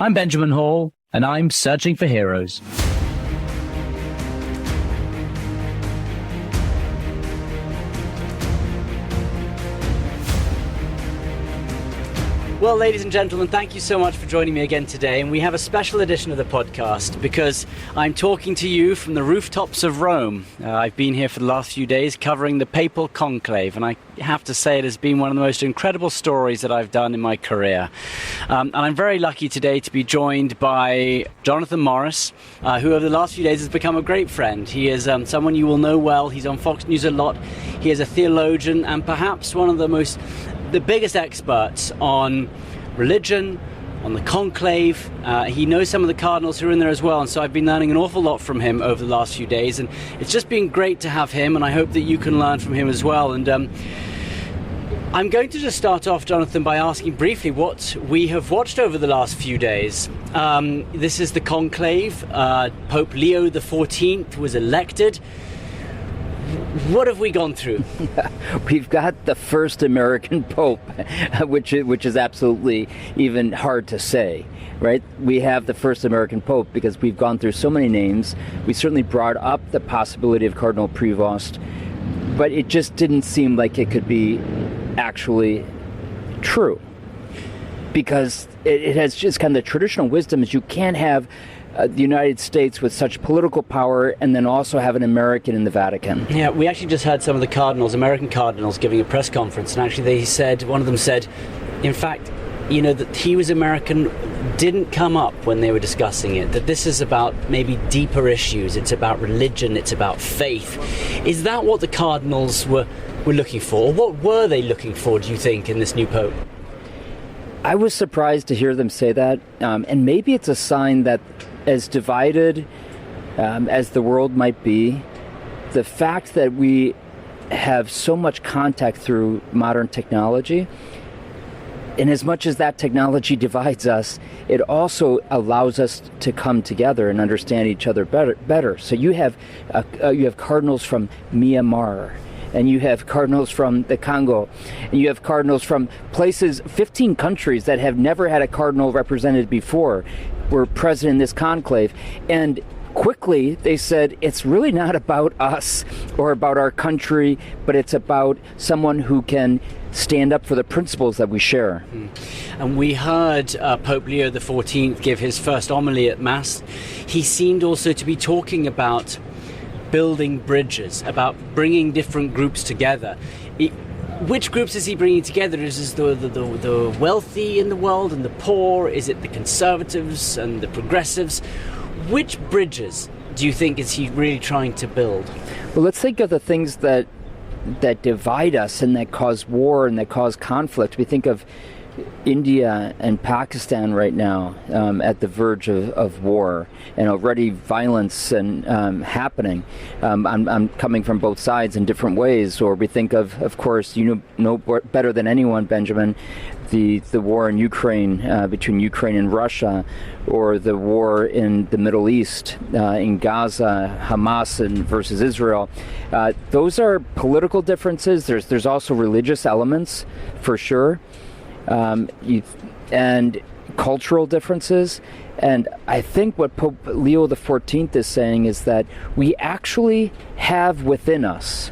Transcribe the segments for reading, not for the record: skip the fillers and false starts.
I'm Benjamin Hall, and I'm searching for heroes. Well, ladies and gentlemen, thank you so much for joining me again today. And we have a special edition of the podcast because I'm talking to you from the rooftops of Rome. I've been here for the last few days covering the Papal Conclave, and I have to say it has been one of the most incredible stories that I've done in my career. And I'm very lucky today to be joined by Jonathan Morris, who over the last few days has become a great friend. He is someone you will know well. He's on Fox News a lot. He is a theologian and perhaps one of the biggest experts on religion, on the conclave. He knows some of the cardinals who are in there as well, and so I've been learning an awful lot from him over the last few days, and it's just been great to have him, and I hope that you can learn from him as well. And I'm going to just start off, Jonathan, by asking briefly what we have watched over the last few days. This is the conclave. Pope Leo XIV was elected. What have we gone through? We've got the first American Pope, which is absolutely even hard to say, right? We have the first American Pope because we've gone through so many names. We certainly brought up the possibility of Cardinal Prevost, but it just didn't seem like it could be actually true, because it has just kind of the traditional wisdom is you can't have the United States with such political power and then also have an American in the Vatican. Yeah, we actually just had some of the cardinals, American cardinals, giving a press conference, and actually one of them said, in fact, that he was American didn't come up when they were discussing it, that this is about maybe deeper issues, it's about religion, it's about faith. Is that what the cardinals were looking for? Or what were they looking for, do you think, in this new Pope? I was surprised to hear them say that, and maybe it's a sign that as divided as the world might be, the fact that we have so much contact through modern technology, and as much as that technology divides us, it also allows us to come together and understand each other better. So you have cardinals from Myanmar, and you have cardinals from the Congo, and you have cardinals from places, 15 countries that have never had a cardinal represented before were present in this conclave. And quickly they said, it's really not about us or about our country, but it's about someone who can stand up for the principles that we share. And we heard Pope Leo XIV give his first homily at Mass. He seemed also to be talking about building bridges, about bringing different groups together. Which groups is he bringing together? Is it the wealthy in the world and the poor? Is it the conservatives and the progressives? Which bridges do you think is he really trying to build? Well, let's think of the things that divide us and that cause war and that cause conflict. We think of India and Pakistan right now at the verge of war, and already violence and happening. I'm coming from both sides in different ways. Or we think of course, you know better than anyone, Benjamin, the war in Ukraine, between Ukraine and Russia, or the war in the Middle East, in Gaza, Hamas versus Israel. Those are political differences. There's also religious elements, for sure. And cultural differences. And I think what Pope Leo XIV is saying is that we actually have within us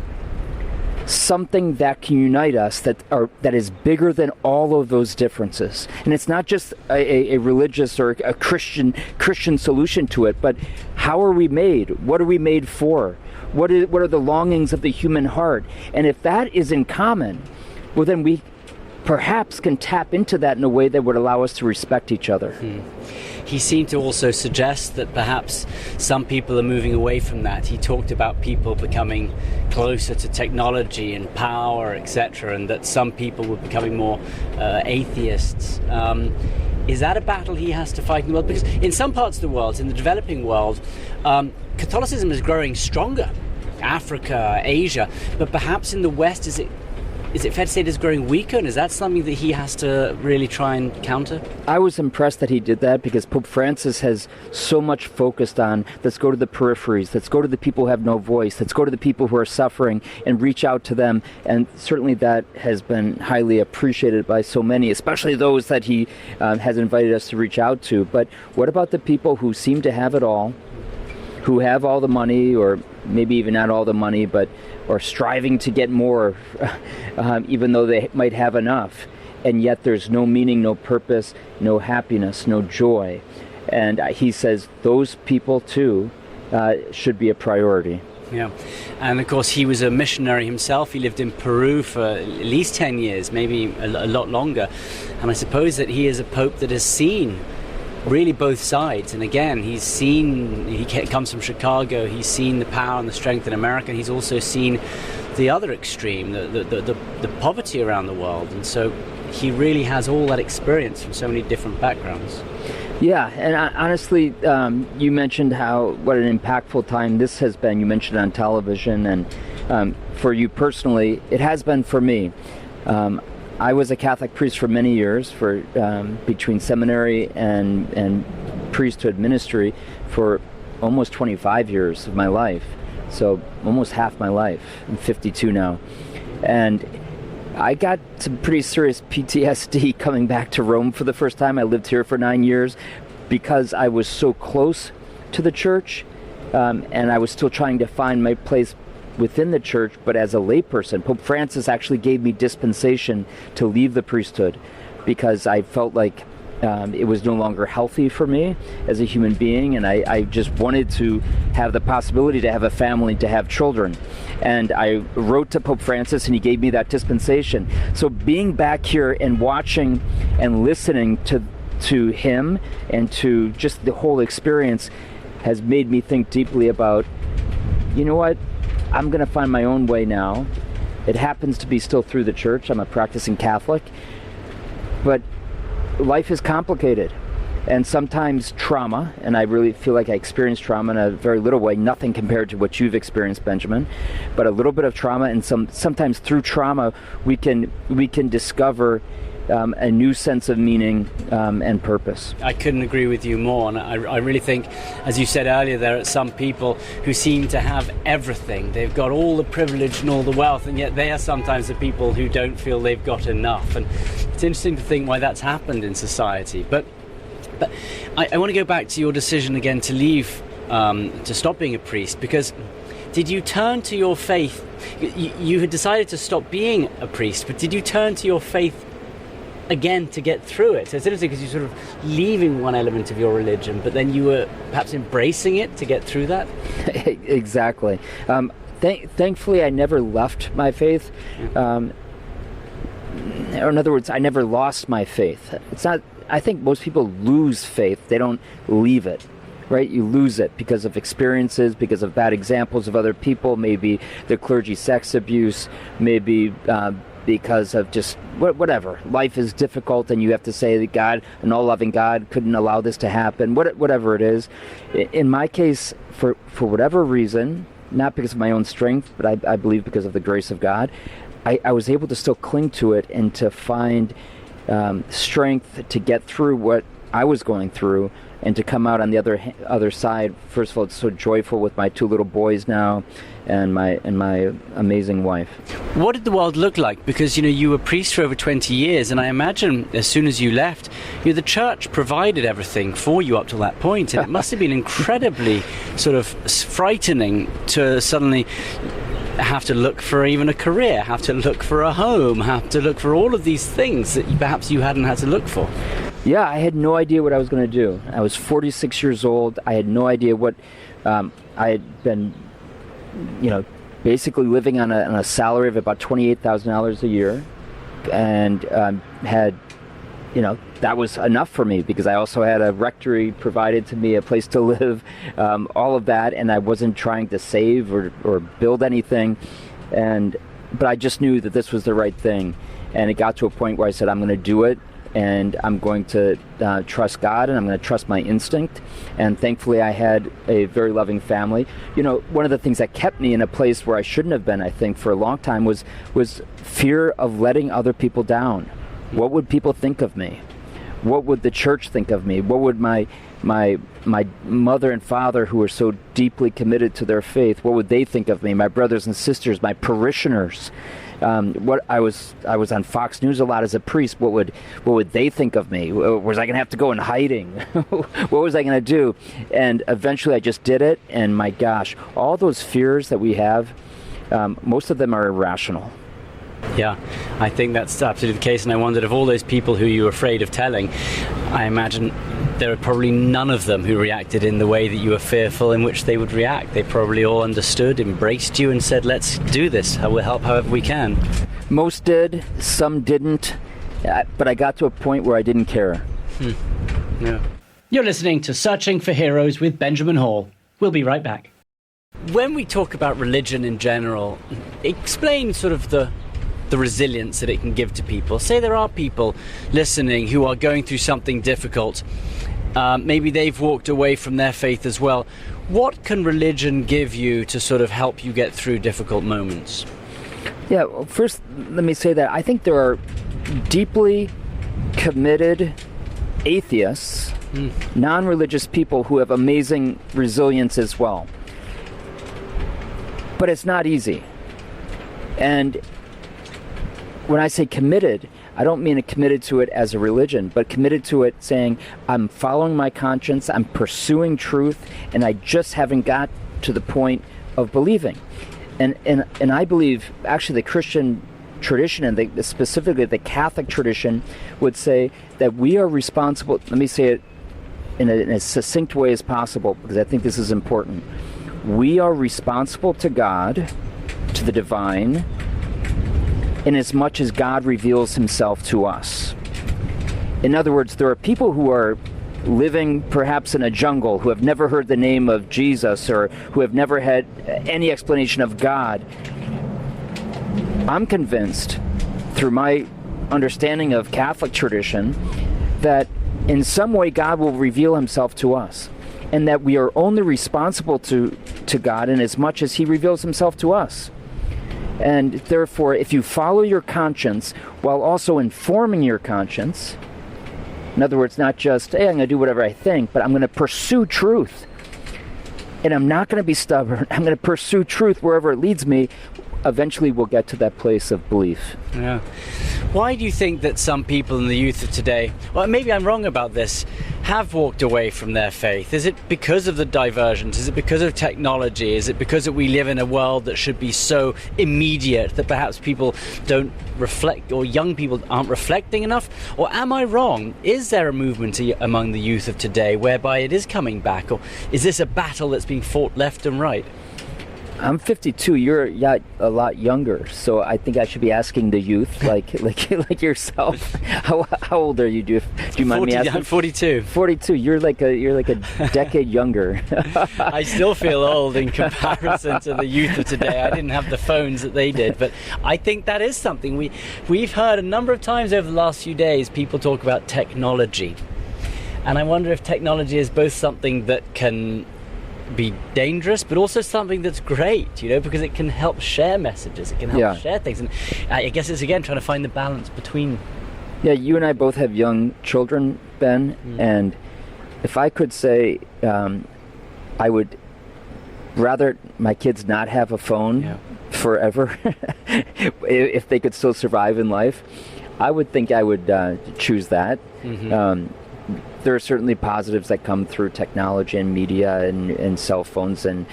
something that can unite us, that is bigger than all of those differences. And it's not just a religious or a Christian solution to it, but how are we made? What are we made for? What are the longings of the human heart? And if that is in common, well, then we perhaps can tap into that in a way that would allow us to respect each other. He seemed to also suggest that perhaps some people are moving away from that. He talked about people becoming closer to technology and power, etc., and that some people were becoming more atheists. Is that a battle he has to fight in the world? Because in some parts of the world, in the developing world, Catholicism is growing stronger. Africa, Asia, but perhaps in the West, is it is it fair to say it is growing weaker? And is that something that he has to really try and counter? I was impressed that he did that, because Pope Francis has so much focused on, let's go to the peripheries, let's go to the people who have no voice, let's go to the people who are suffering and reach out to them. And certainly that has been highly appreciated by so many, especially those that he has invited us to reach out to. But what about the people who seem to have it all, who have all the money, or maybe even not all the money, but or striving to get more, even though they might have enough, and yet there's no meaning, no purpose, no happiness, no joy. And he says those people too should be a priority. Yeah, and of course he was a missionary himself. He lived in Peru for at least 10 years, maybe a lot longer. And I suppose that he is a pope that has seen really both sides. And again, he comes from Chicago, he's seen the power and the strength in America. He's also seen the other extreme, the poverty around the world. And so he really has all that experience from so many different backgrounds. Yeah, and honestly, you mentioned what an impactful time this has been. You mentioned it on television, and for you personally, it has been for me. I was a Catholic priest for many years, for between seminary and priesthood ministry for almost 25 years of my life. So almost half my life. I'm 52 now. And I got some pretty serious PTSD coming back to Rome for the first time. I lived here for 9 years because I was so close to the church, and I was still trying to find my place within the church, but as a layperson. Pope Francis actually gave me dispensation to leave the priesthood because I felt like it was no longer healthy for me as a human being, and I just wanted to have the possibility to have a family, to have children. And I wrote to Pope Francis, and he gave me that dispensation. So being back here and watching and listening to him and to just the whole experience has made me think deeply about, you know what, I'm going to find my own way now. It happens to be still through the church. I'm a practicing Catholic. But life is complicated. And sometimes trauma, and I really feel like I experienced trauma in a very little way, nothing compared to what you've experienced, Benjamin, but a little bit of trauma, and sometimes through trauma we can discover a new sense of meaning and purpose. I couldn't agree with you more, and I really think, as you said earlier, there are some people who seem to have everything. They've got all the privilege and all the wealth, and yet they are sometimes the people who don't feel they've got enough. And it's interesting to think why that's happened in society. But I want to go back to your decision again to leave, to stop being a priest, because did you turn to your faith? You had decided to stop being a priest, but did you turn to your faith again to get through it? So it's interesting because you're sort of leaving one element of your religion, but then you were perhaps embracing it to get through that? Exactly. Thankfully, I never left my faith. Or in other words, I never lost my faith. It's not. I think most people lose faith. They don't leave it. Right? You lose it because of experiences, because of bad examples of other people, maybe the clergy sex abuse, maybe because of just whatever. Life is difficult, and you have to say that God, an all-loving God, couldn't allow this to happen, whatever it is. In my case, for whatever reason, not because of my own strength, but I believe because of the grace of God, I was able to still cling to it and to find strength to get through what I was going through, and to come out on the other side. First of all, it's so joyful with my 2 little boys now, and my amazing wife. What did the world look like? Because you were priest for over 20 years, and I imagine as soon as you left, the church provided everything for you up to that point, and it must have been incredibly sort of frightening to suddenly have to look for even a career, have to look for a home, have to look for all of these things that perhaps you hadn't had to look for. Yeah, I had no idea what I was going to do. I was 46 years old. I had no idea what I had been, basically living on a salary of about $28,000 a year, and had, that was enough for me because I also had a rectory provided to me, a place to live, all of that, and I wasn't trying to save or build anything, but I just knew that this was the right thing, and it got to a point where I said, I'm going to do it. and I'm going to trust God, and I'm going to trust my instinct. And thankfully, I had a very loving family. You know, one of the things that kept me in a place where I shouldn't have been, I think, for a long time was fear of letting other people down. What would people think of me? What would the church think of me? What would my mother and father, who were so deeply committed to their faith, what would they think of me? My brothers and sisters, my parishioners. What I was on Fox News a lot as a priest. What would they think of me? Was I going to have to go in hiding? What was I going to do? And eventually, I just did it. And my gosh, all those fears that we have, most of them are irrational. Yeah, I think that's absolutely the case, and I wondered of all those people who you were afraid of telling, I imagine there are probably none of them who reacted in the way that you were fearful in which they would react. They probably all understood, embraced you, and said, let's do this, we'll help however we can. Most did, some didn't, but I got to a point where I didn't care. Yeah. You're listening to Searching for Heroes with Benjamin Hall. We'll be right back. When we talk about religion in general, explain sort of the resilience that it can give to people. Say there are people listening who are going through something difficult. Maybe they've walked away from their faith as well. What can religion give you to sort of help you get through difficult moments? Yeah, well, first, let me say that I think there are deeply committed atheists, non-religious people who have amazing resilience as well. But it's not easy. And when I say committed, I don't mean committed to it as a religion, but committed to it saying, I'm following my conscience, I'm pursuing truth, and I just haven't got to the point of believing. And I believe, actually, the Christian tradition, and specifically the Catholic tradition, would say that we are responsible. Let me say it in a succinct way as possible, because I think this is important. We are responsible to God, to the divine, in as much as God reveals himself to us. In other words, there are people who are living perhaps in a jungle, who have never heard the name of Jesus, or who have never had any explanation of God. I'm convinced, through my understanding of Catholic tradition, that in some way God will reveal himself to us, and that we are only responsible to God in as much as he reveals himself to us. And therefore, if you follow your conscience while also informing your conscience, in other words, not just, hey, I'm going to do whatever I think, but I'm going to pursue truth. And I'm not going to be stubborn. I'm going to pursue truth wherever it leads me. Eventually, we'll get to that place of belief. Yeah. Why do you think that some people in the youth of today, well, maybe I'm wrong about this, have walked away from their faith? Is it because of the diversions? Is it because of technology? Is it because that we live in a world that should be so immediate that perhaps people don't reflect, or young people aren't reflecting enough? Or am I wrong? Is there a movement among the youth of today whereby it is coming back? Or is this a battle that's being fought left and right? I'm 52. You're a lot younger, so I think I should be asking the youth, like yourself. How old are you? Do you mind me asking? I'm 42. 42. You're like a decade younger. I still feel old in comparison to the youth of today. I didn't have the phones that they did, but I think that is something we've heard a number of times over the last few days. People talk about technology, and I wonder if technology is both something that can be dangerous, but also something that's great, because it can help share messages, it can help share things, and I guess it's again trying to find the balance between. Yeah, you and I both have young children, Ben, and if I could say, I would rather my kids not have a phone forever, if they could still survive in life. I would think I would choose that. There are certainly positives that come through technology and media and cell phones and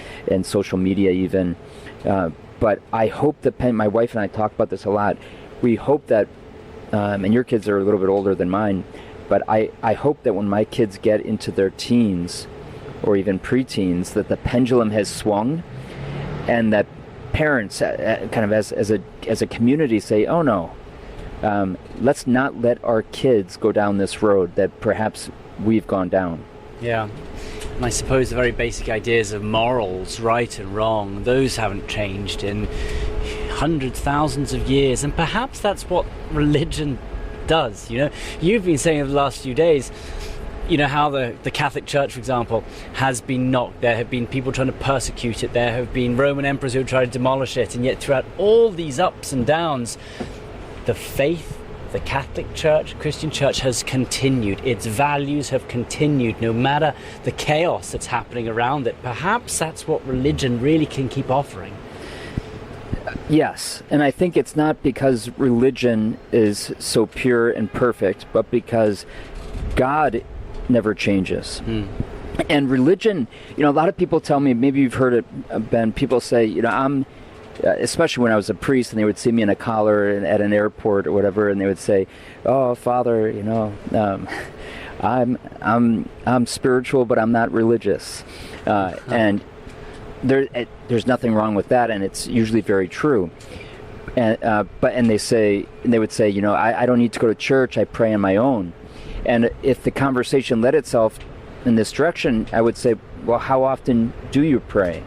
social media even. But I hope that my wife and I talk about this a lot. We hope that, and your kids are a little bit older than mine, but I hope that when my kids get into their teens or even preteens, that the pendulum has swung, and that parents kind of as a community say, oh no, let's not let our kids go down this road that perhaps we've gone down. Yeah, and I suppose the very basic ideas of morals, right and wrong, those haven't changed in hundreds, thousands of years, and perhaps that's what religion does. You know, you've been saying over the last few days, you know, how the Catholic Church, for example, has been knocked. There have been people trying to persecute it. There have been Roman emperors who have tried to demolish it. And yet throughout all these ups and downs, the faith, the Catholic Church, Christian Church has continued. Its values have continued no matter the chaos that's happening around it. Perhaps that's what religion really can keep offering. Yes, and I think it's not because religion is so pure and perfect, but because God never changes. And religion, you know, a lot of people tell me, maybe you've heard it, Ben, people say, you know, especially when I was a priest and they would see me in a collar at an airport or whatever, and they would say, oh, Father, you know, I'm spiritual, but I'm not religious. And there's nothing wrong with that, and it's usually very true. And they would say, you know, I don't need to go to church, I pray on my own. And if the conversation led itself in this direction, I would say, well, how often do you pray?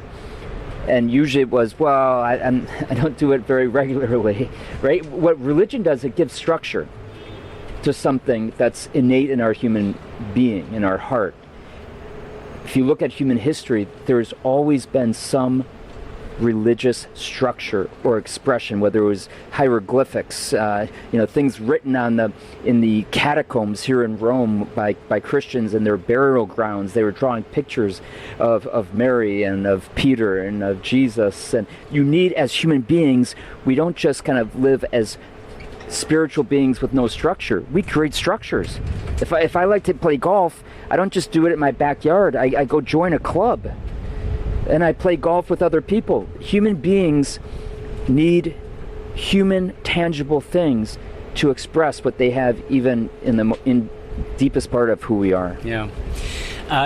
And usually it was, well, I don't do it very regularly, right? What religion does, it gives structure to something that's innate in our human being, in our heart. If you look at human history, there's always been some religious structure or expression, whether it was hieroglyphics, you know, things written in the catacombs here in Rome by Christians in their burial grounds. They were drawing pictures of Mary and of Peter and of Jesus. And you need, as human beings, we don't just kind of live as spiritual beings with no structure. We create structures. If I like to play golf, I don't just do it in my backyard. I go join a club and I play golf with other people. Human beings need human, tangible things to express what they have, even in the deepest part of who we are. Yeah.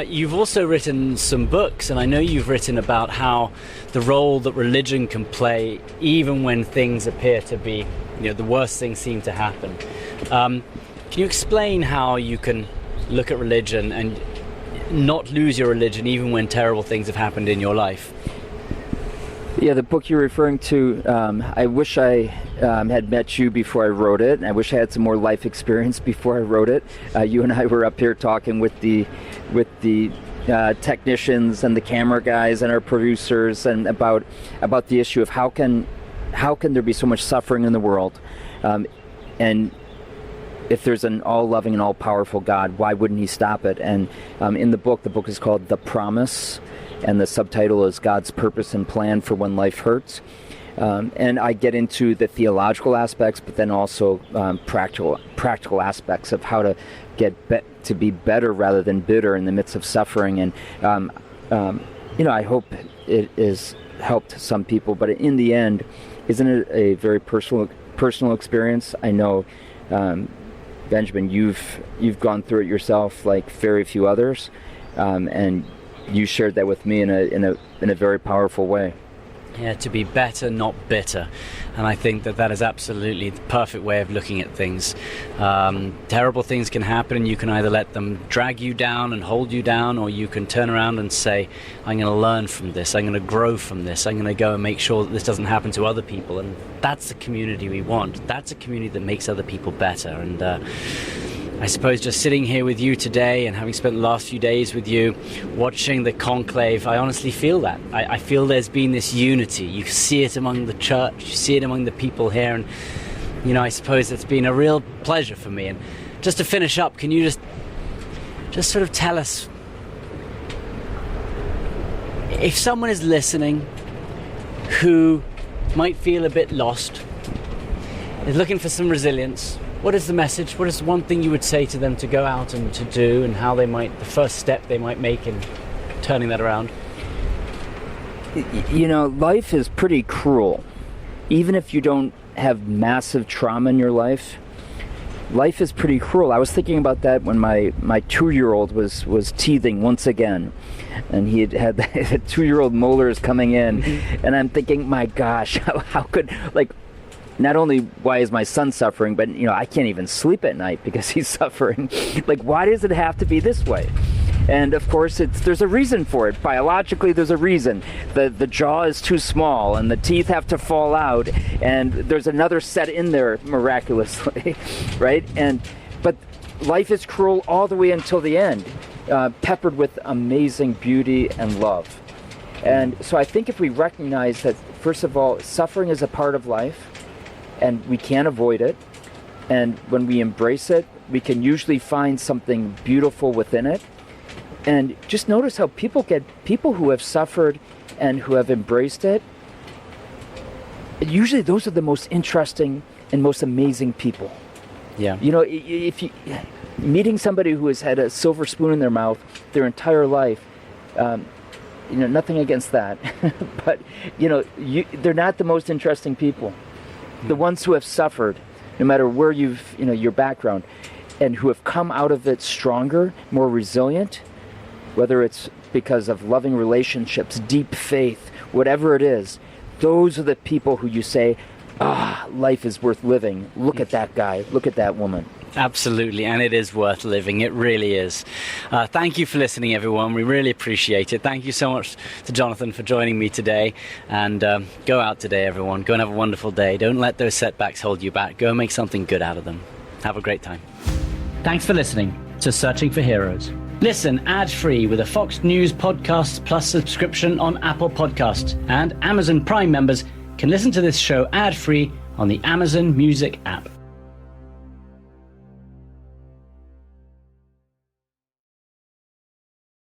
You've also written some books, and I know you've written about how the role that religion can play, even when things appear to be, you know, the worst things seem to happen. Can you explain how you can look at religion and not lose your religion even when terrible things have happened in your life? Yeah, the book you're referring to, I wish I had met you before I wrote it. I wish I had some more life experience before I wrote it. You and I were up here talking with the technicians and the camera guys and our producers, and about the issue of how can there be so much suffering in the world, and if there's an all-loving and all-powerful God, why wouldn't he stop it? And in the book is called The Promise, and the subtitle is God's Purpose and Plan for When Life Hurts. And I get into the theological aspects, but then also practical aspects of how to get to be better rather than bitter in the midst of suffering. And you know, I hope it has helped some people, but in the end, isn't it a very personal experience? I know, Benjamin, you've gone through it yourself, like very few others, and you shared that with me in a very powerful way. Yeah, to be better, not bitter. And I think that is absolutely the perfect way of looking at things. Terrible things can happen, and you can either let them drag you down and hold you down, or you can turn around and say, I'm going to learn from this, I'm going to grow from this, I'm going to go and make sure that this doesn't happen to other people. And that's the community we want. That's a community that makes other people better. And I suppose just sitting here with you today and having spent the last few days with you, watching the conclave, I honestly feel that. I feel there's been this unity. You see it among the church, you see it among the people here, and, you know, I suppose it's been a real pleasure for me. And just to finish up, can you just sort of tell us, if someone is listening who might feel a bit lost, is looking for some resilience, what is the message? What is one thing you would say to them to go out and to do, and how the first step they might make in turning that around? You know, life is pretty cruel. Even if you don't have massive trauma in your life, life is pretty cruel. I was thinking about that when my 2-year-old was teething once again, and he had the 2-year-old molars coming in, and I'm thinking, my gosh, how could, like, not only why is my son suffering, but, you know, I can't even sleep at night because he's suffering. Like, why does it have to be this way? And of course, there's a reason for it. Biologically, there's a reason. The jaw is too small, and the teeth have to fall out, and there's another set in there miraculously, right? But life is cruel all the way until the end, peppered with amazing beauty and love. And so I think if we recognize that, first of all, suffering is a part of life, and we can't avoid it, and when we embrace it, we can usually find something beautiful within it. And just notice how people who have suffered and who have embraced it, usually those are the most interesting and most amazing people. Yeah. You know, if you meeting somebody who has had a silver spoon in their mouth their entire life, you know, nothing against that, but you know, they're not the most interesting people. The ones who have suffered, no matter where your background, and who have come out of it stronger, more resilient, whether it's because of loving relationships, deep faith, whatever it is, those are the people who you say, life is worth living. Look at that guy. Look at that woman. Absolutely, and it is worth living. It really is. Thank you for listening, everyone. We really appreciate it. Thank you so much to Jonathan for joining me today. And go out today, everyone. Go and have a wonderful day. Don't let those setbacks hold you back. Go and make something good out of them. Have a great time. Thanks for listening to Searching for Heroes. Listen ad-free with a Fox News Podcasts Plus subscription on Apple Podcasts. And Amazon Prime members can listen to this show ad-free on the Amazon Music app.